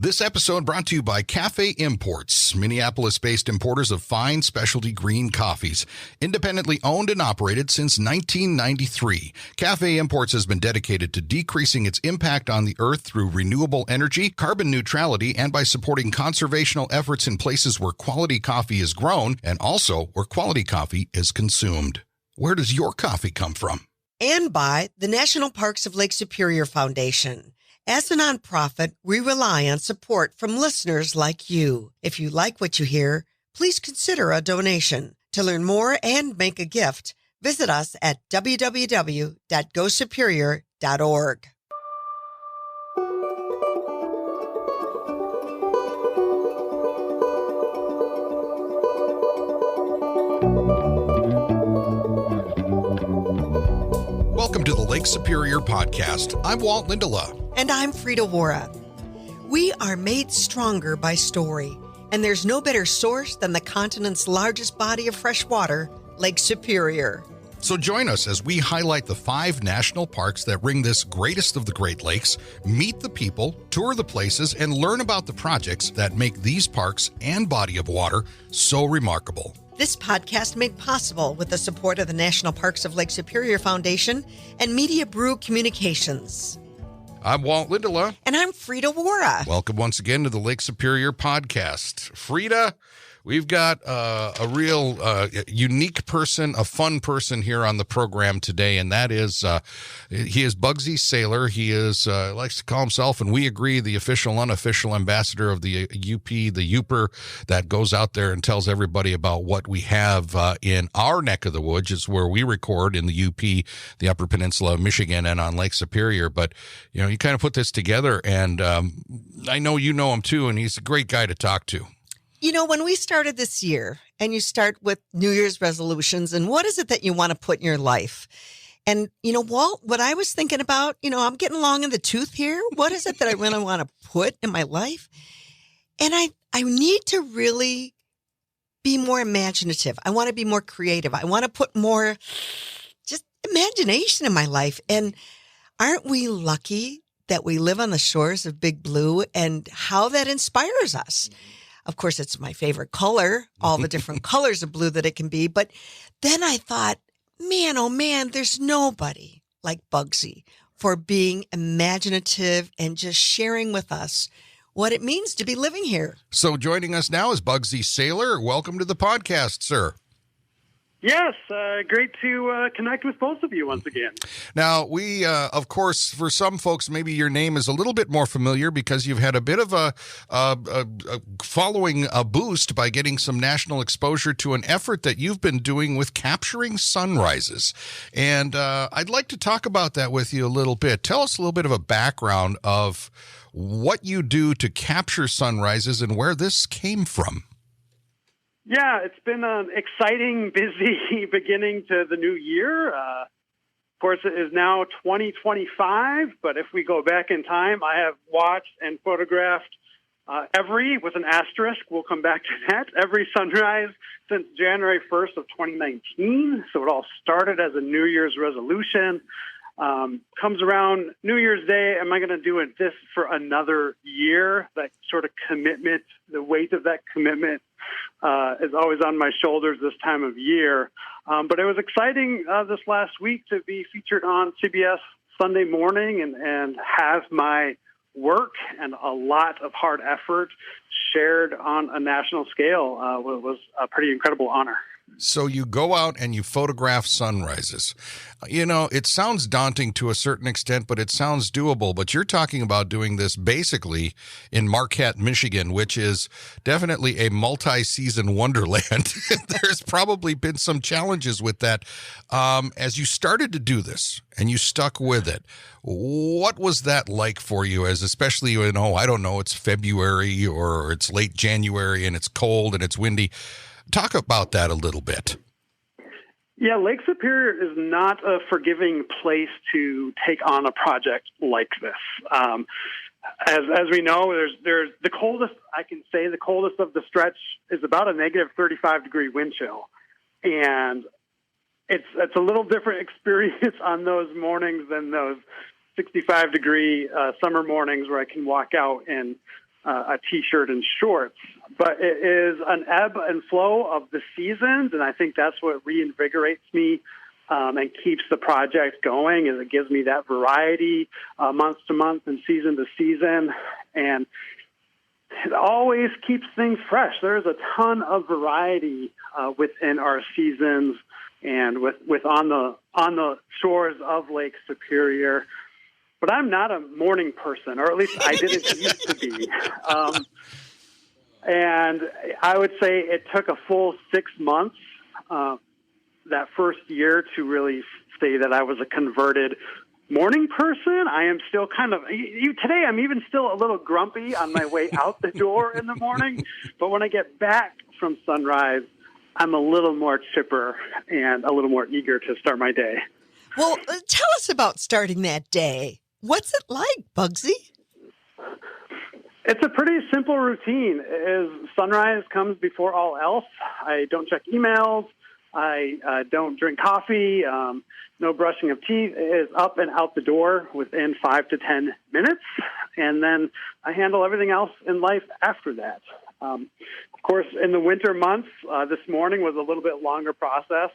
This episode brought to you by Cafe Imports, Minneapolis-based importers of fine specialty green coffees. Independently owned and operated since 1993, Cafe Imports has been dedicated to decreasing its impact on the earth through renewable energy, carbon neutrality, and by supporting conservational efforts in places where quality coffee is grown and also where quality coffee is consumed. Where does your coffee come from? And by the National Parks of Lake Superior Foundation. As a nonprofit, we rely on support from listeners like you. If you like what you hear, please consider a donation. To learn more and make a gift, visit us at www.gosuperior.org. Welcome to the Lake Superior Podcast. I'm Walt Lindala. And I'm Frida Waara. We are made stronger by story, and there's no better source than the continent's largest body of fresh water, Lake Superior. So join us as we highlight the 5 national parks that ring this greatest of the Great Lakes, meet the people, tour the places, and learn about the projects that make these parks and body of water so remarkable. This podcast made possible with the support of the National Parks of Lake Superior Foundation and Media Brew Communications. I'm Walt Lindala. And I'm Frida Waara. Welcome once again to the Lake Superior Podcast. Frida, we've got a real unique person, a fun person here on the program today, and that is, he is Bugsy Sailor. He is, likes to call himself, and we agree, the official, unofficial ambassador of the UP, the Youper, that goes out there and tells everybody about what we have in our neck of the woods. It's where we record in the UP, the Upper Peninsula of Michigan, and on Lake Superior. But, you know, you kind of put this together, and I know you know him too, and he's a great guy to talk to. You know, when we started this year, and you start with New Year's resolutions, and what is it that you want to put in your life? And, you know, Walt, what I was thinking about, you know, I'm getting long in the tooth here. What is it that I really want to put in my life? And I need to really be more imaginative. I want to be more creative. I want to put more just imagination in my life. And aren't we lucky that we live on the shores of Big Blue and how that inspires us? Of course, it's my favorite color, all the different colors of blue that it can be. But then I thought, man, oh man, there's nobody like Bugsy for being imaginative and just sharing with us what it means to be living here. So joining us now is Bugsy Sailor. Welcome to the podcast, sir. Yes, great to connect with both of you once again. Now, we, of course, for some folks, maybe your name is a little bit more familiar because you've had a bit of a following a boost by getting some national exposure to an effort that you've been doing with capturing sunrises. And I'd like to talk about that with you a little bit. Tell us a little bit of a background of what you do to capture sunrises and where this came from. Yeah, it's been an exciting, busy beginning to the new year. Of course, it is now 2025, but if we go back in time, I have watched and photographed every, with an asterisk, we'll come back to that, every sunrise since January 1st of 2019. So it all started as a New Year's resolution. Comes around New Year's Day, am I going to do this for another year? That sort of commitment, the weight of that commitment is always on my shoulders this time of year. But it was exciting this last week to be featured on CBS Sunday Morning and have my work and a lot of hard effort shared on a national scale. Was a pretty incredible honor. So you go out and you photograph sunrises. You know, it sounds daunting to a certain extent, but it sounds doable. But you're talking about doing this basically in Marquette, Michigan, which is definitely a multi-season wonderland. There's probably been some challenges with that. As you started to do this and you stuck with it, what was that like for you, as especially, you know, I don't know, it's February or it's late January and it's cold and it's windy. Talk about that a little bit. Yeah, Lake Superior is not a forgiving place to take on a project like this. As we know, there's the coldest, I can say the coldest of the stretch is about a negative 35-degree wind chill. And it's a little different experience on those mornings than those 65-degree summer mornings where I can walk out and a T-shirt and shorts. But it is an ebb and flow of the seasons, and I think that's what reinvigorates me and keeps the project going. Is it gives me that variety month to month and season to season, and it always keeps things fresh. There's a ton of variety within our seasons, and with on the shores of Lake Superior. But I'm not a morning person, or at least I didn't used to be. And I would say it took a full 6 months that first year to really say that I was a converted morning person. I am still kind of, today I'm even still a little grumpy on my way out the door in the morning. But when I get back from sunrise, I'm a little more chipper and a little more eager to start my day. Well, tell us about starting that day. What's it like, Bugsy? It's a pretty simple routine. As sunrise comes before all else. I don't check emails. I don't drink coffee. No brushing of teeth. It is up and out the door within 5 to 10 minutes. And then I handle everything else in life after that. Of course, in the winter months, this morning was a little bit longer process.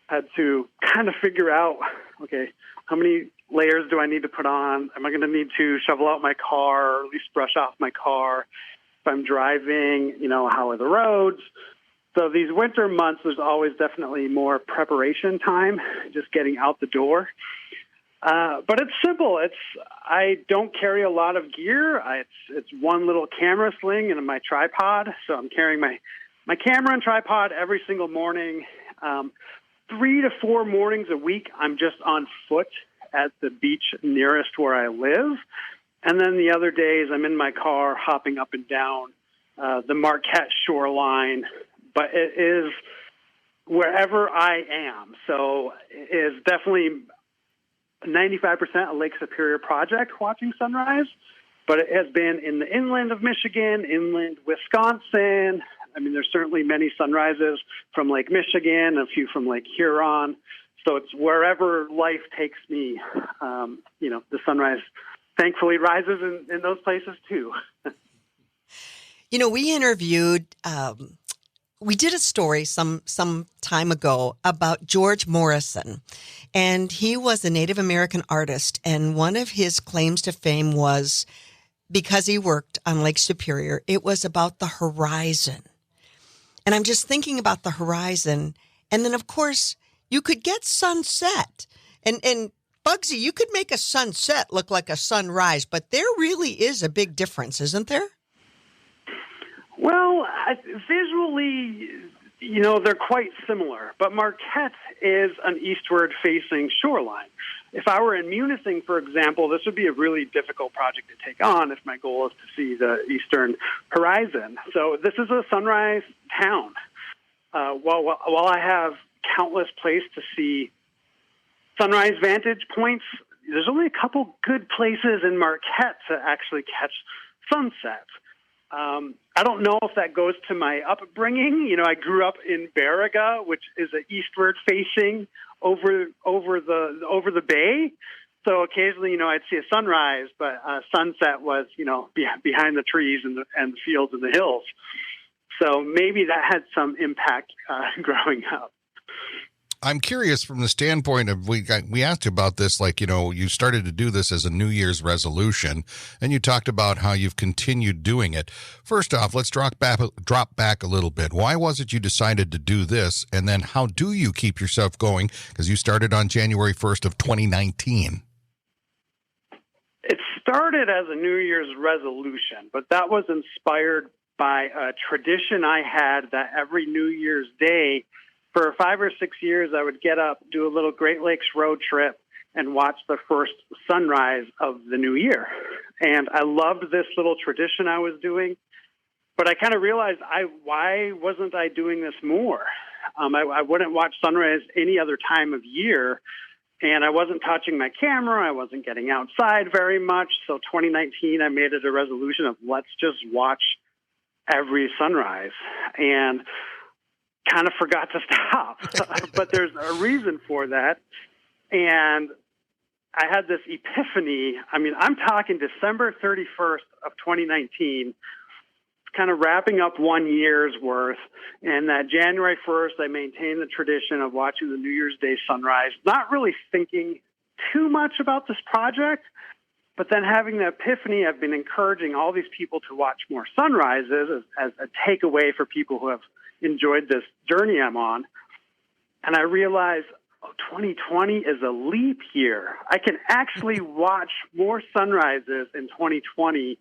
Had to kind of figure out, okay, how many layers do I need to put on? Am I going to need to shovel out my car, or at least brush off my car? If I'm driving, how are the roads? So these winter months, there's always definitely more preparation time, just getting out the door. But it's simple. I don't carry a lot of gear. It's one little camera sling and my tripod. So I'm carrying my camera and tripod every single morning. 3 to 4 mornings a week, I'm just on foot at the beach nearest where I live. And then the other days, I'm in my car hopping up and down the Marquette shoreline. But it is wherever I am. So it is definitely 95% a Lake Superior project watching sunrise. But it has been in the inland of Michigan, inland Wisconsin. I mean, there's certainly many sunrises from Lake Michigan, a few from Lake Huron. So it's wherever life takes me. The sunrise thankfully rises in those places too. We interviewed, we did a story some time ago about George Morrison, and he was a Native American artist. And one of his claims to fame was, because he worked on Lake Superior, it was about the horizon. And I'm just thinking about the horizon. And then, of course, you could get sunset. And Bugsy, you could make a sunset look like a sunrise, but there really is a big difference, isn't there? Well, visually, they're quite similar. But Marquette is an eastward-facing shoreline. If I were in Munising, for example, this would be a really difficult project to take on if my goal is to see the eastern horizon. So this is a sunrise town. While I have countless places to see sunrise vantage points, there's only a couple good places in Marquette to actually catch sunset. I don't know if that goes to my upbringing. I grew up in Baraga, which is an eastward facing over the bay. So occasionally, I'd see a sunrise, but sunset was, behind the trees and the fields and the hills. So maybe that had some impact growing up. I'm curious from the standpoint of, we asked you about this, you started to do this as a New Year's resolution, and you talked about how you've continued doing it. First off, let's drop back a little bit. Why was it you decided to do this? And then how do you keep yourself going? Because you started on January 1st of 2019. It started as a New Year's resolution, but that was inspired by a tradition I had that every New Year's Day, for 5 or 6 years, I would get up, do a little Great Lakes road trip, and watch the first sunrise of the new year. And I loved this little tradition I was doing, but I kind of realized, why wasn't I doing this more? I wouldn't watch sunrise any other time of year, and I wasn't touching my camera. I wasn't getting outside very much. So 2019, I made it a resolution of let's just watch every sunrise. And kind of forgot to stop, but there's a reason for that. And I had this epiphany. I mean, I'm talking December 31st of 2019, kind of wrapping up 1 year's worth. And that January 1st, I maintained the tradition of watching the New Year's Day sunrise, not really thinking too much about this project. But then having the epiphany, I've been encouraging all these people to watch more sunrises as a takeaway for people who have enjoyed this journey I'm on. And I realized, 2020 is a leap year. I can actually watch more sunrises in 2020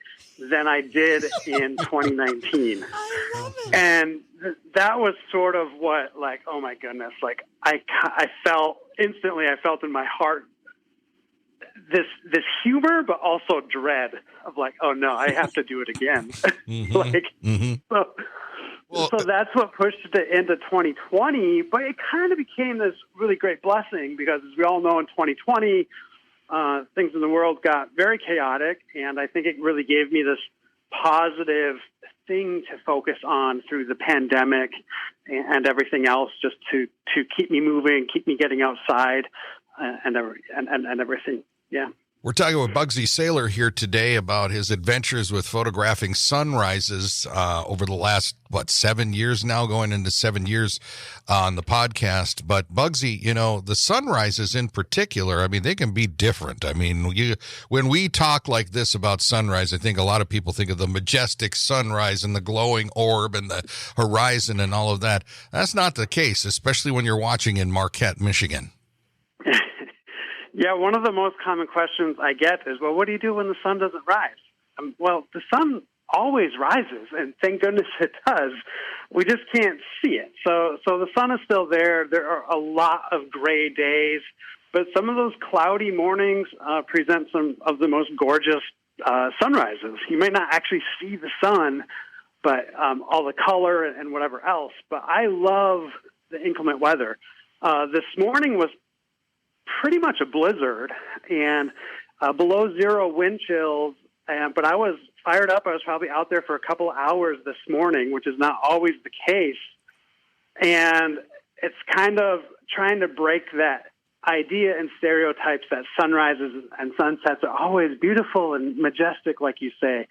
than I did in 2019. I love it. And that was sort of what, like, oh my goodness, like I felt instantly, I felt in my heart this humor, but also dread of like, oh no, I have to do it again. So that's what pushed it into 2020, but it kind of became this really great blessing because, as we all know, in 2020, things in the world got very chaotic, and I think it really gave me this positive thing to focus on through the pandemic and everything else, just to keep me moving, keep me getting outside, and everything. Yeah. We're talking with Bugsy Sailor here today about his adventures with photographing sunrises over the last, 7 years now, going into 7 years on the podcast. But Bugsy, the sunrises in particular, I mean, they can be different. I mean, when we talk like this about sunrise, I think a lot of people think of the majestic sunrise and the glowing orb and the horizon and all of that. That's not the case, especially when you're watching in Marquette, Michigan. Yeah, one of the most common questions I get is, well, what do you do when the sun doesn't rise? Well, the sun always rises, and thank goodness it does. We just can't see it. So the sun is still there. There are a lot of gray days, but some of those cloudy mornings present some of the most gorgeous sunrises. You may not actually see the sun, but all the color and whatever else. But I love the inclement weather. This morning was pretty much a blizzard and below zero wind chills. But I was fired up. I was probably out there for a couple of hours this morning, which is not always the case. And it's kind of trying to break that idea and stereotypes that sunrises and sunsets are always beautiful and majestic, like you say.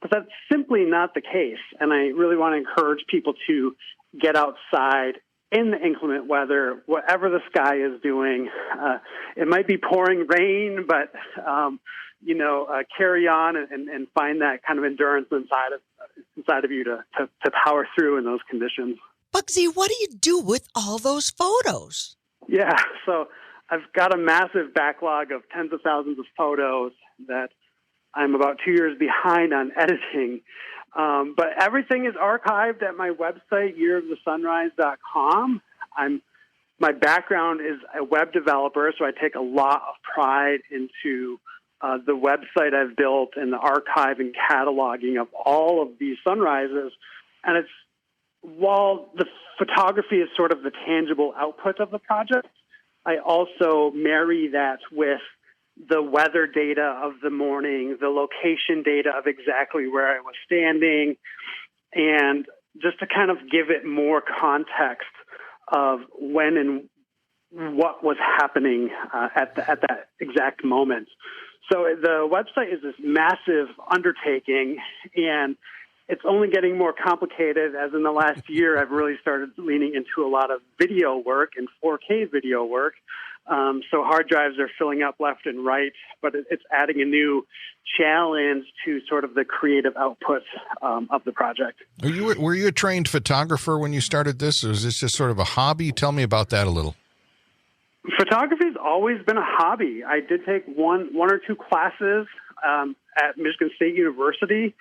But that's simply not the case. And I really want to encourage people to get outside in the inclement weather, whatever the sky is doing. It might be pouring rain, but, carry on and find that kind of endurance inside of you to power through in those conditions. Bugsy, what do you do with all those photos? Yeah, so I've got a massive backlog of tens of thousands of photos that I'm about 2 years behind on editing. But everything is archived at my website, yearofthesunrise.com. My background is a web developer, so I take a lot of pride into the website I've built and the archive and cataloging of all of these sunrises. And while the photography is sort of the tangible output of the project, I also marry that with the weather data of the morning, the location data of exactly where I was standing, and just to kind of give it more context of when and what was happening at that exact moment. So the website is this massive undertaking, and it's only getting more complicated as in the last year I've really started leaning into a lot of video work and 4K video work. So hard drives are filling up left and right, but it's adding a new challenge to sort of the creative output of the project. Were you a trained photographer when you started this, or was this just sort of a hobby? Tell me about that a little. Photography's always been a hobby. I did take one or two classes at Michigan State University,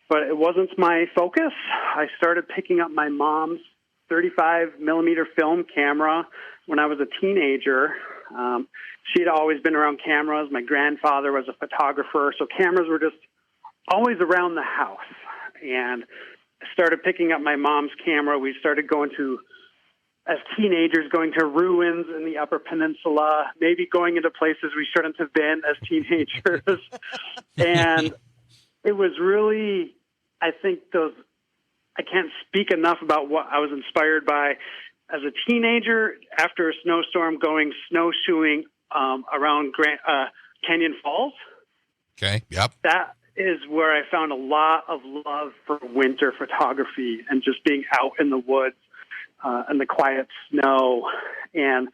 but it wasn't my focus. I started picking up my mom's 35 millimeter film camera when I was a teenager. She'd always been around cameras. My grandfather was a photographer, so cameras were just always around the house. And I started picking up my mom's camera. We started as teenagers, going to ruins in the Upper Peninsula, maybe going into places we shouldn't have been as teenagers. And it was really, I think I can't speak enough about what I was inspired by as a teenager after a snowstorm, going snowshoeing around Canyon Falls. Okay. Yep. That is where I found a lot of love for winter photography and just being out in the woods and the quiet snow. And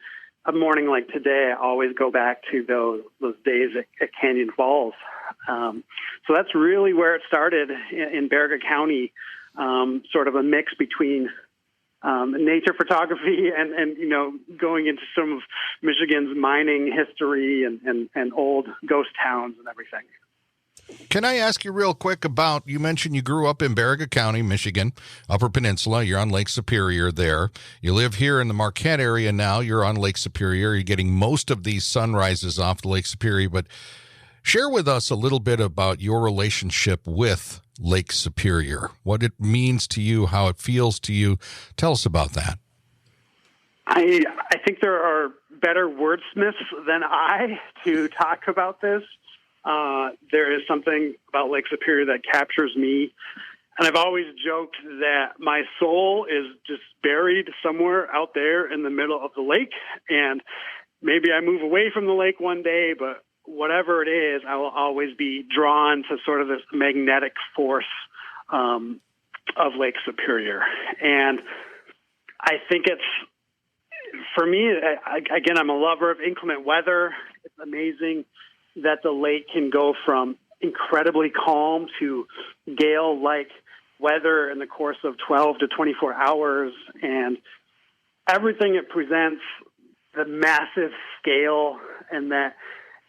a morning like today, I always go back to those days at Canyon Falls. So that's really where it started in Baraga County, sort of a mix between nature photography and going into some of Michigan's mining history and old ghost towns and everything. Can I ask you real quick about, you mentioned you grew up in Baraga County, Michigan, Upper Peninsula. You're on Lake Superior there. You live here in the Marquette area now. You're on Lake Superior. You're getting most of these sunrises off the Lake Superior. But share with us a little bit about your relationship with Lake Superior, what it means to you, how it feels to you. Tell us about that. I think there are better wordsmiths than I to talk about this. There is something about Lake Superior that captures me. And I've always joked that my soul is just buried somewhere out there in the middle of the lake. And maybe I move away from the lake one day, but whatever it is, I will always be drawn to sort of this magnetic force of Lake Superior. And I think it's, for me, again, I'm a lover of inclement weather. It's amazing that the lake can go from incredibly calm to gale-like weather in the course of 12 to 24 hours. And everything it presents, the massive scale, and that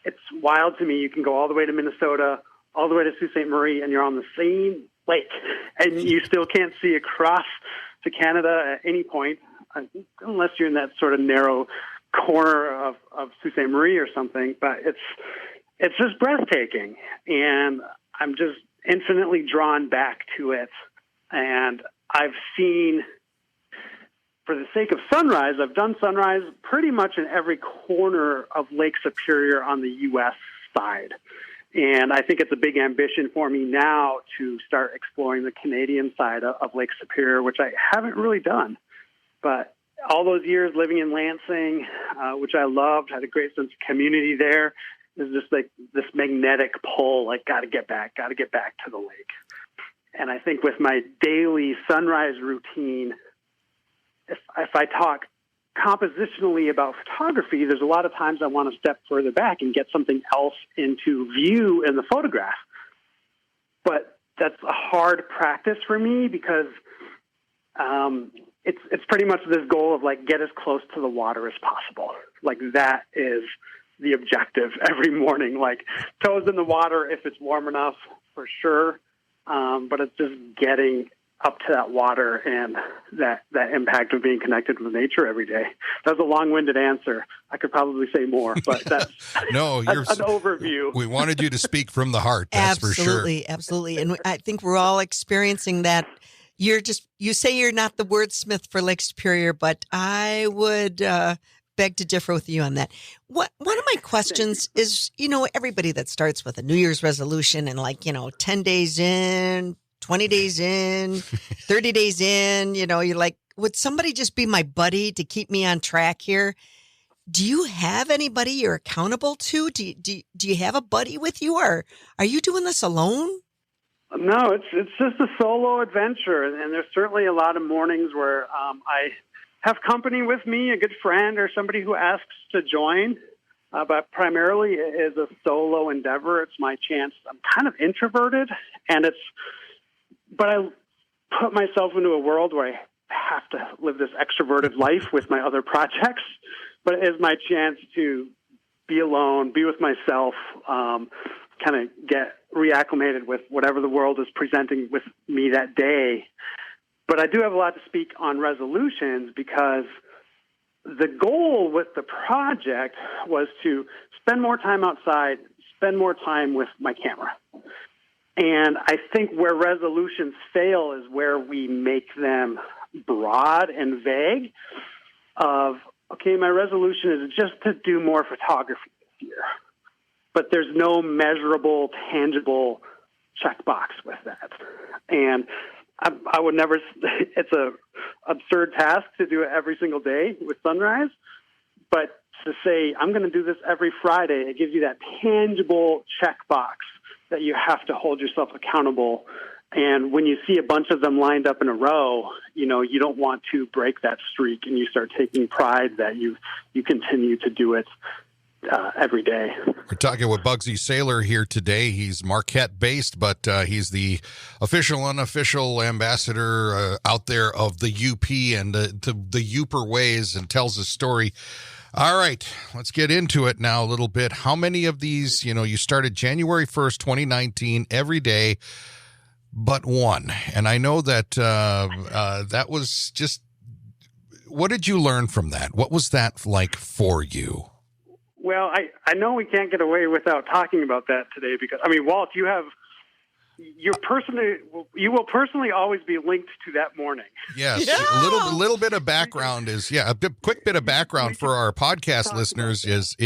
it's wild to me. You can go all the way to Minnesota, all the way to Sault Ste. Marie, and you're on the same lake. And you still can't see across to Canada at any point, unless you're in that sort of narrow corner of Sault Ste. Marie or something. But it's just breathtaking, and I'm just infinitely drawn back to it. And I've seen, for the sake of sunrise, I've done sunrise pretty much in every corner of Lake Superior on the U.S. side. And I think it's a big ambition for me now to start exploring the Canadian side of Lake Superior, which I haven't really done. But all those years living in Lansing, which I loved, had a great sense of community there, is just like this magnetic pull, like got to get back to the lake. And I think with my daily sunrise routine, if I talk compositionally about photography, there's a lot of times I want to step further back and get something else into view in the photograph. But that's a hard practice for me because it's pretty much this goal of like get as close to the water as possible. Like that is the objective every morning, like toes in the water if it's warm enough, for sure. But it's just getting up to that water and that impact of being connected with nature every day. That was a long-winded answer. I could probably say more, but that's, no, that's an overview. We wanted you to speak from the heart. That's for sure. Absolutely. And I think we're all experiencing that. You say you're not the wordsmith for Lake Superior, but I would beg to differ with you on that. One of my questions is, everybody that starts with a New Year's resolution and 10 days in, 20 days in, 30 days in, you're like, would somebody just be my buddy to keep me on track here? Do you have anybody you're accountable to? Do you have a buddy with you, or are you doing this alone? No, it's just a solo adventure, and there's certainly a lot of mornings where I have company with me, a good friend or somebody who asks to join, but primarily it is a solo endeavor. It's my chance. I'm kind of introverted, but I put myself into a world where I have to live this extroverted life with my other projects, but it is my chance to be alone, be with myself, kind of get reacclimated with whatever the world is presenting with me that day. But I do have a lot to speak on resolutions because the goal with the project was to spend more time outside, spend more time with my camera. And I think where resolutions fail is where we make them broad and vague of, okay, my resolution is just to do more photography this year. But there's no measurable, tangible checkbox with that. And I would never, it's a absurd task to do it every single day with sunrise, But to say, I'm going to do this every Friday, it gives you that tangible checkbox that you have to hold yourself accountable. And when you see a bunch of them lined up in a row, you don't want to break that streak, and you start taking pride that you continue to do it every day. We're talking with Bugsy Sailor here today. He's Marquette-based, but he's the official, unofficial ambassador out there of the UP and the Uper ways, and tells a story. All right, let's get into it now a little bit. How many of these, you started January 1st, 2019, every day, but one. And I know that that was just, what did you learn from that? What was that like for you? Well, I know we can't get away without talking about that today because, Walt, you will personally always be linked to that morning. Yes. Yeah. A little bit of background is, quick bit of background for our podcast listeners is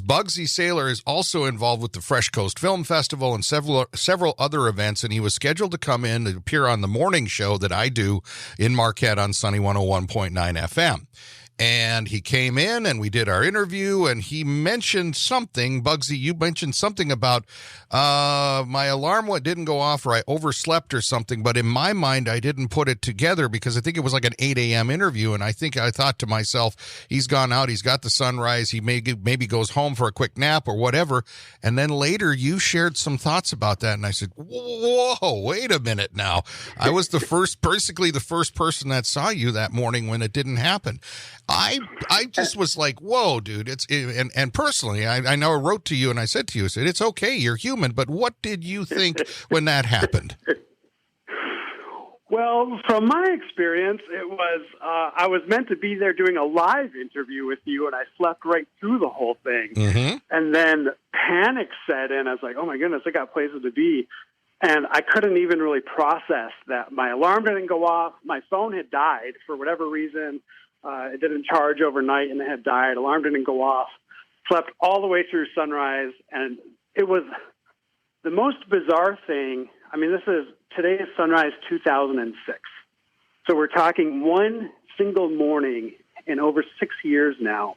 Bugsy Sailor is also involved with the Fresh Coast Film Festival and several other events, and he was scheduled to come in and appear on the morning show that I do in Marquette on Sunny 101.9 FM. And he came in and we did our interview, and he mentioned something. Bugsy, you mentioned something about my alarm didn't go off, or I overslept or something. But in my mind, I didn't put it together because I think it was like an 8 a.m. interview. And I thought to myself, he's gone out, he's got the sunrise, he maybe goes home for a quick nap or whatever. And then later you shared some thoughts about that. And I said, whoa, wait a minute now. I was basically the first person that saw you that morning when it didn't happen. I just was like, whoa, dude. And personally, I know I wrote to you and I said to you, it's okay, you're human, but what did you think when that happened? Well, from my experience, it was, I was meant to be there doing a live interview with you, and I slept right through the whole thing. Mm-hmm. And then panic set in. I was like, oh my goodness, I got places to be. And I couldn't even really process that my alarm didn't go off. My phone had died for whatever reason. It didn't charge overnight and it had died. Alarm didn't go off. Slept all the way through sunrise. And it was the most bizarre thing. Today is sunrise 2006. So we're talking one single morning in over 6 years now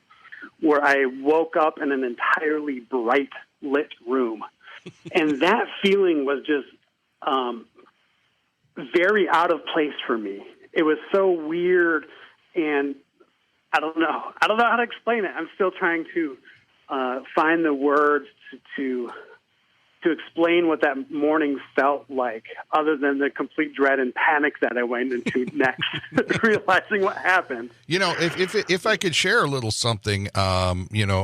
where I woke up in an entirely bright lit room. And that feeling was just very out of place for me. It was so weird. And I don't know how to explain it. I'm still trying to find the words to explain what that morning felt like, other than the complete dread and panic that I went into next, realizing what happened. If I could share a little something, a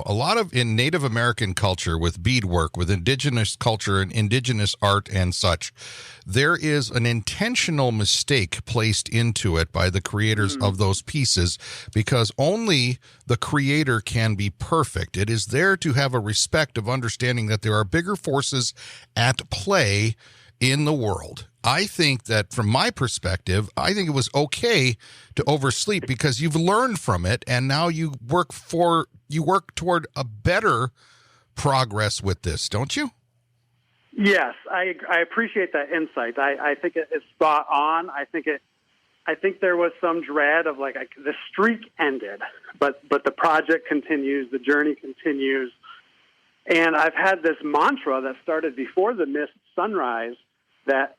lot of in Native American culture with beadwork, with indigenous culture and indigenous art and such, there is an intentional mistake placed into it by the creators of those pieces, because only the creator can be perfect. It is there to have a respect of understanding that there are bigger forces at play in the world. I think that from my perspective, I think it was okay to oversleep because you've learned from it, and now you work toward a better progress with this, don't you? Yes, I appreciate that insight. I think it's spot on. I think there was some dread of the streak ended, but the project continues, the journey continues. And I've had this mantra that started before the missed sunrise, that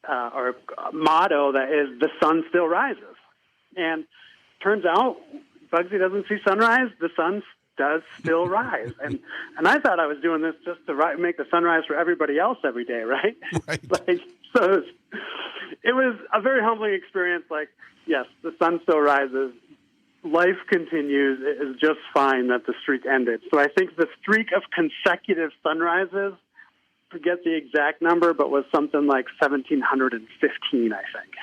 or motto that is, the sun still rises. And turns out Bugsy doesn't see sunrise, the sun does still rise. And I thought I was doing this just to make the sunrise for everybody else every day, right? Right. So it was a very humbling experience. Yes, the sun still rises. Life continues. It is just fine that the streak ended. So I think the streak of consecutive sunrises, forget the exact number, but was something like 1,715, I think.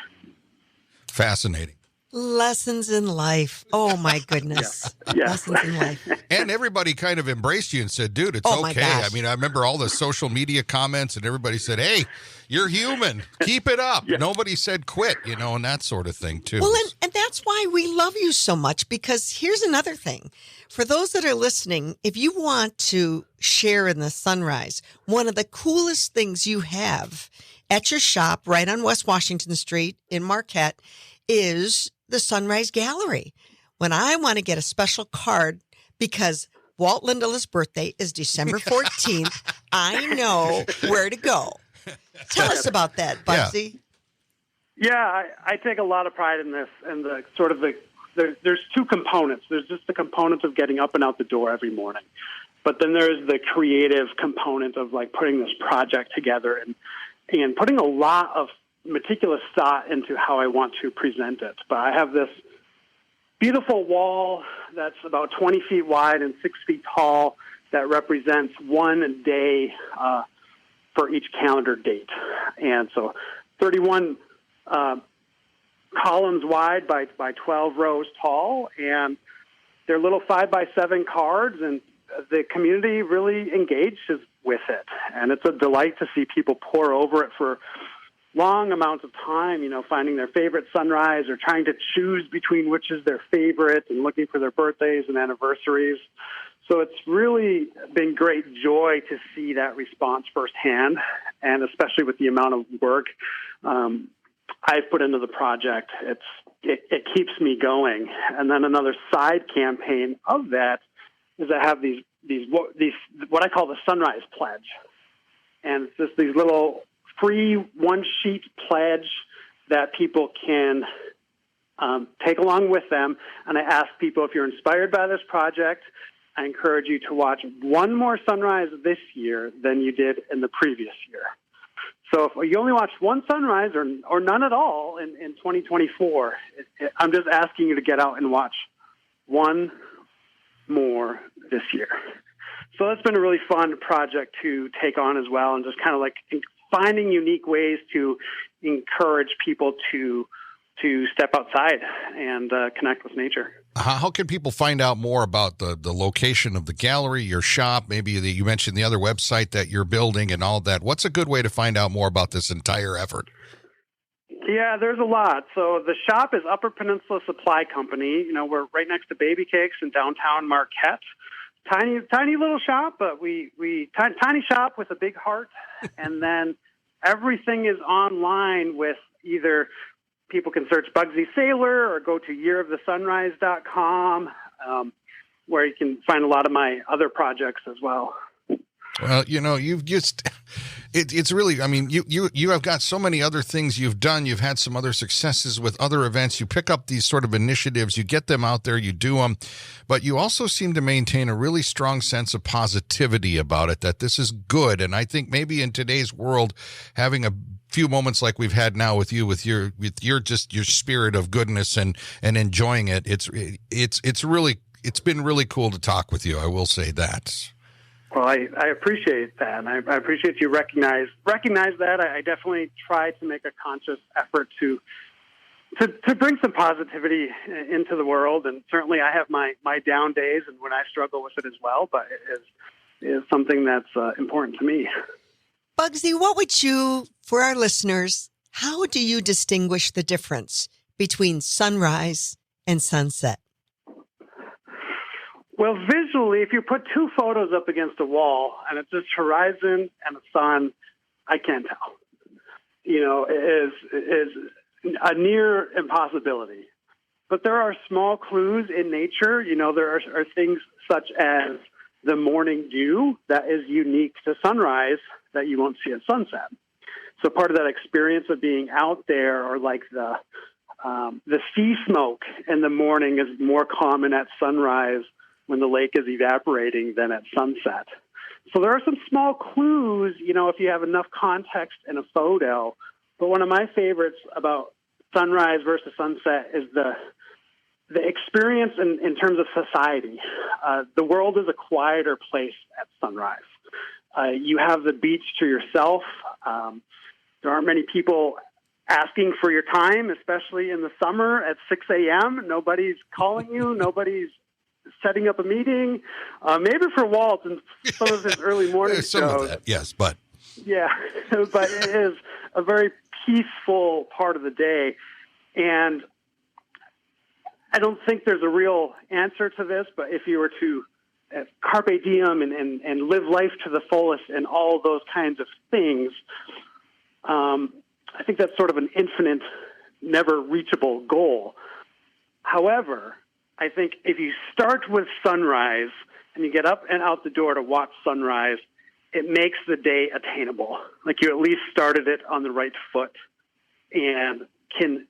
Fascinating. Lessons in life. Oh, my goodness. Yeah. Lessons in life. And everybody kind of embraced you and said, dude, it's okay. I remember all the social media comments, and everybody said, hey, you're human. Keep it up. Yeah. Nobody said quit, and that sort of thing, too. Well, and that's why we love you so much, because here's another thing. For those that are listening, if you want to share in the sunrise, one of the coolest things you have at your shop right on West Washington Street in Marquette is the Sunrise Gallery. when I want to get a special card because Walt Lindala's birthday is December 14th, I know where to go. Tell us about that, Bugsy. Yeah, I take a lot of pride in this, and there's two components. There's just the components of getting up and out the door every morning, but then there's the creative component of like putting this project together and putting a lot of meticulous thought into how I want to present it. But I have this beautiful wall that's about 20 feet wide and 6 feet tall that represents one day for each calendar date. And so 31 columns wide by 12 rows tall, and they're little 5x7 cards, and the community really engages with it. And it's a delight to see people pour over it for long amounts of time, finding their favorite sunrise or trying to choose between which is their favorite and looking for their birthdays and anniversaries. So it's really been great joy to see that response firsthand, and especially with the amount of work I've put into the project, it keeps me going. And then another side campaign of that is I have these what I call the Sunrise Pledge, and it's just these little free one-sheet pledge that people can take along with them. And I ask people, if you're inspired by this project, I encourage you to watch one more sunrise this year than you did in the previous year. So if you only watch one sunrise or none at all in 2024, I'm just asking you to get out and watch one more this year. So that's been a really fun project to take on as well, and just kind of like finding unique ways to encourage people to step outside and connect with nature. How can people find out more about the location of the gallery, your shop? Maybe you mentioned the other website that you're building and all of that. What's a good way to find out more about this entire effort? Yeah, there's a lot. So the shop is Upper Peninsula Supply Company. We're right next to Baby Cakes in downtown Marquette. Tiny little shop, but tiny shop with a big heart. And then everything is online with either people can search Bugsy Sailor or go to yearofthesunrise.com, where you can find a lot of my other projects as well. Well, you've just, it's really, I mean, you have got so many other things you've done. You've had some other successes with other events. You pick up these sort of initiatives, you get them out there, you do them, but you also seem to maintain a really strong sense of positivity about it, that this is good. And I think maybe in today's world, having a few moments like we've had now with you, with your just your spirit of goodness and enjoying it, it's been really cool to talk with you. I will say that. Well, I appreciate that, and I appreciate you recognize that. I definitely try to make a conscious effort to bring some positivity into the world, and certainly I have my down days and when I struggle with it as well, but it is something that's important to me. Bugsy, what would you, for our listeners, how do you distinguish the difference between sunrise and sunset? Well, visually, if you put two photos up against a wall and it's just horizon and the sun, I can't tell. It is a near impossibility. But there are small clues in nature. There are things such as the morning dew that is unique to sunrise that you won't see at sunset. So part of that experience of being out there, or like the sea smoke in the morning, is more common at sunrise when the lake is evaporating than at sunset. So there are some small clues, if you have enough context in a photo. But one of my favorites about sunrise versus sunset is the experience in terms of society. The world is a quieter place at sunrise. You have the beach to yourself. There aren't many people asking for your time, especially in the summer at 6 a.m. Nobody's calling you. Nobody's setting up a meeting. Maybe for Walt and some of his early morning shows. Some of that, yes, but. Yeah, but it is a very peaceful part of the day. And I don't think there's a real answer to this, but if you were to carpe diem and live life to the fullest and all those kinds of things, I think that's sort of an infinite, never reachable goal. However, I think if you start with sunrise and you get up and out the door to watch sunrise, it makes the day attainable. Like you at least started it on the right foot and can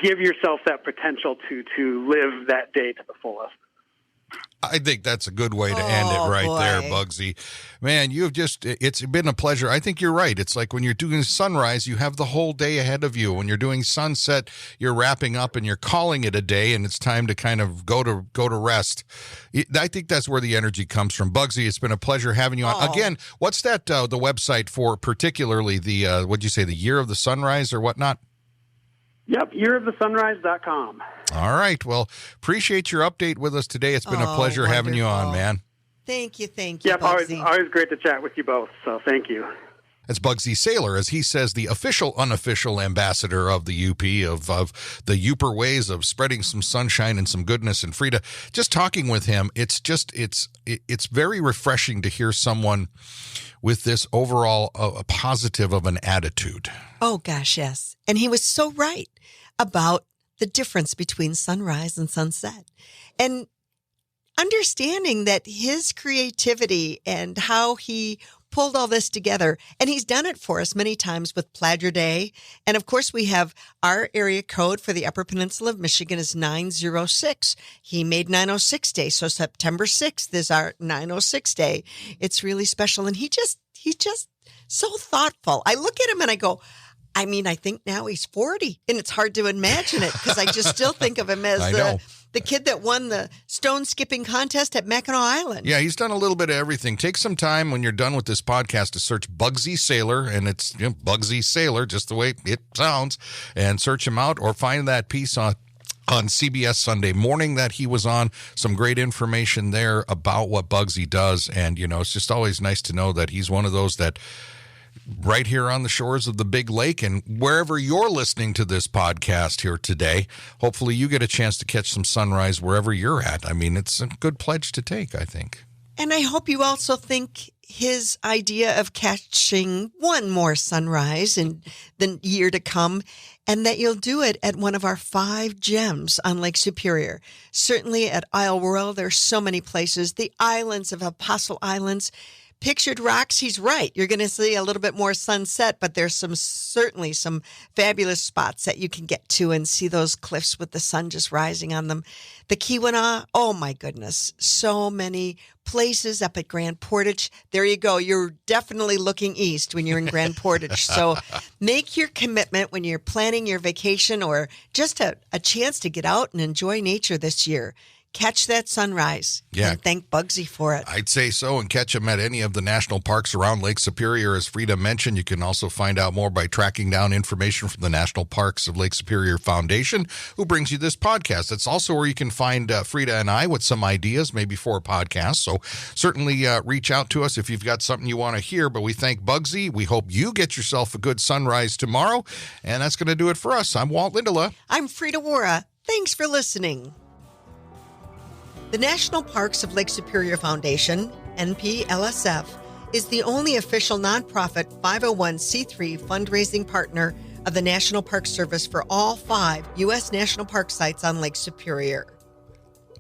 give yourself that potential to live that day to the fullest. I think that's a good way to end it right there, Bugsy. Man, it's been a pleasure. I think you're right. It's like when you're doing sunrise, you have the whole day ahead of you. When you're doing sunset, you're wrapping up and you're calling it a day, and it's time to kind of go to rest. I think that's where the energy comes from. Bugsy, it's been a pleasure having you on. Again, what's that, the website for particularly the, what'd you say, the Year of the Sunrise or whatnot? Yep, yearofthesunrise.com. All right. Well, appreciate your update with us today. It's been a pleasure having you on, man. Thank you, Yep, Bugsy. always great to chat with you both, so thank you. That's Bugsy Sailor, as he says, the official, unofficial ambassador of the UP, of the Uper ways of spreading some sunshine and some goodness. And Frida, just talking with him, it's very refreshing to hear someone with this overall a positive of an attitude. Oh, gosh, yes. And he was so right about the difference between sunrise and sunset. And understanding that his creativity and how he pulled all this together, and he's done it for us many times with Plaid Your Day. And of course, we have our area code for the Upper Peninsula of Michigan is 906. He made 906 Day, so September 6th is our 906 Day. It's really special, and he's just so thoughtful. I look at him and I go, I mean, I think now he's 40, and it's hard to imagine it because I just still think of him as the kid that won the stone skipping contest at Mackinac Island. Yeah, he's done a little bit of everything. Take some time when you're done with this podcast to search Bugsy Sailor, and it's Bugsy Sailor, just the way it sounds, and search him out, or find that piece on CBS Sunday Morning that he was on. Some great information there about what Bugsy does, and, it's just always nice to know that he's one of those that right here on the shores of the big lake, and wherever you're listening to this podcast here today, hopefully you get a chance to catch some sunrise wherever you're at. I mean, it's a good pledge to take, I think. And I hope you also think his idea of catching one more sunrise in the year to come, and that you'll do it at one of our 5 gems on Lake Superior. Certainly at Isle Royal, there's so many places. The islands of Apostle Islands, Pictured Rocks, he's right. You're going to see a little bit more sunset, but there's certainly some fabulous spots that you can get to and see those cliffs with the sun just rising on them. The Keweenaw, oh my goodness, so many places up at Grand Portage. There you go. You're definitely looking east when you're in Grand Portage. So make your commitment when you're planning your vacation or just a chance to get out and enjoy nature this year. Catch that sunrise. Yeah. And thank Bugsy for it. I'd say so, and catch them at any of the national parks around Lake Superior. As Frida mentioned, you can also find out more by tracking down information from the National Parks of Lake Superior Foundation, who brings you this podcast. That's also where you can find Frida and I with some ideas, maybe for a podcast. So certainly reach out to us if you've got something you want to hear. But we thank Bugsy. We hope you get yourself a good sunrise tomorrow. And that's going to do it for us. I'm Walt Lindala. I'm Frida Waara. Thanks for listening. The National Parks of Lake Superior Foundation, NPLSF, is the only official nonprofit 501c3 fundraising partner of the National Park Service for all 5 U.S. national park sites on Lake Superior.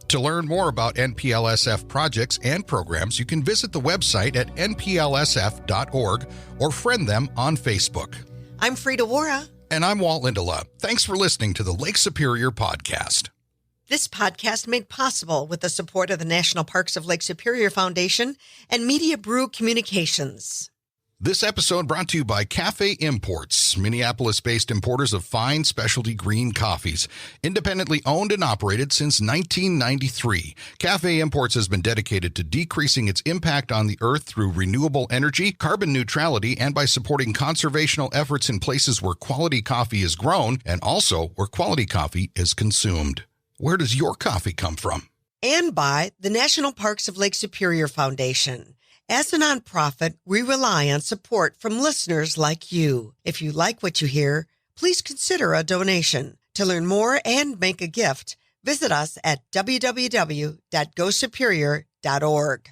To learn more about NPLSF projects and programs, you can visit the website at nplsf.org or friend them on Facebook. I'm Frida Waara. And I'm Walt Lindala. Thanks for listening to the Lake Superior Podcast. This podcast made possible with the support of the National Parks of Lake Superior Foundation and Media Brew Communications. This episode brought to you by Cafe Imports, Minneapolis-based importers of fine specialty green coffees. Independently owned and operated since 1993, Cafe Imports has been dedicated to decreasing its impact on the earth through renewable energy, carbon neutrality, and by supporting conservational efforts in places where quality coffee is grown and also where quality coffee is consumed. Where does your coffee come from? And by the National Parks of Lake Superior Foundation. As a nonprofit, we rely on support from listeners like you. If you like what you hear, please consider a donation. To learn more and make a gift, visit us at www.gosuperior.org.